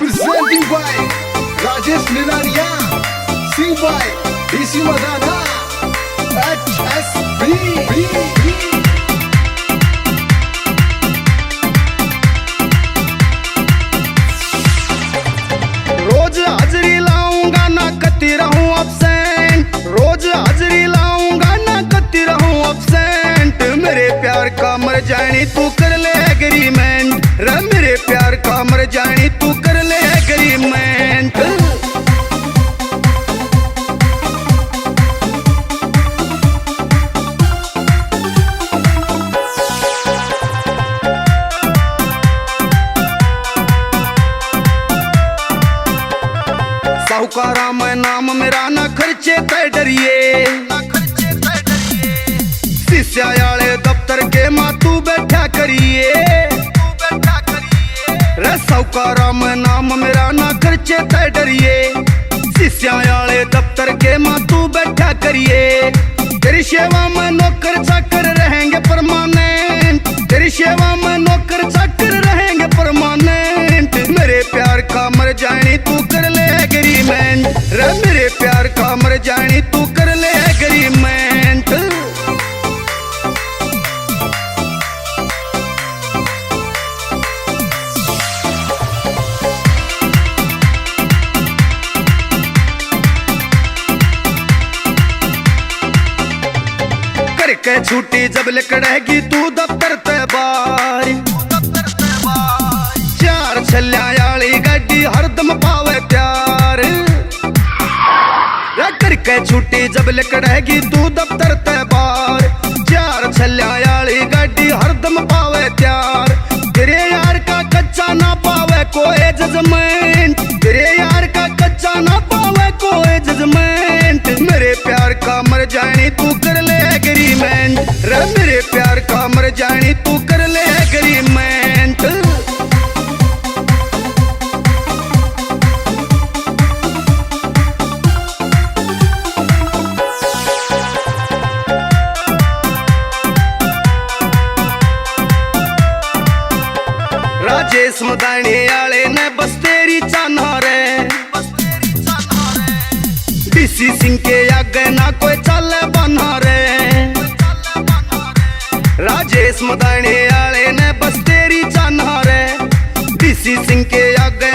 presenting by Rajesh Nirania, sing by DC Madana, HSB. रोज हाजरी लाऊंगा ना कती रहूं absent, रोज हाजरी लाऊंगा ना कती रहूं absent। मेरे प्यार का मर जानी तू कर ले एग्रीमेंट, रे मेरे प्यार का मर जानी तू कर ले एग्रीमेंट। साहूकारा मैं नाम मेरा ना खर्चे ते डरिए, शीशा आले दफ्तर के मां तू बैठा करिए। रे साहूकारा मैं नाम मेरा ना खर्चे ते डरिए, शीशा आले दफ्तर के मां तू बैठा करिए। तेरी सेवा में नौकर चाकर रहेंगे परमानेंट, तेरी सेवा में नौकर चाकर रहेंगे परमानेंट। मेरे प्यार का मर जानी तू कर ले एग्रीमेंट, रे मेरे प्यार का मर जानी तू कर ले एग्रीमेंट। करके छुट्टी जब लिकड़ेगी तू दफ्तर ते बार, चार छल्ल्या आली गड्डी हरदम पावे प्यार। करके छुट्टी जब लिकड़ेगी तू दफ्तर ते बार, चार छल्ल्या आली गड्डी हरदम पावे प्यार। तेरे यार का कच्चा ना पावे कोई जजमेंट, तेरे यार का कच्चा ना पावे कोई जजमेंट। मेरे प्यार का मर जानी तू कर ले एग्रीमेंट, रे मेरे प्यार का मर जानी तू कर ले एग्रीमेंट। राजेश मदानी आले ने बस तेरी चाहना रे, डीसी सिंह के आगे ना कोई चाले बना रे। राजेश मदानी आले ने बस तेरी चाहना रे, डीसी सिंह के आगे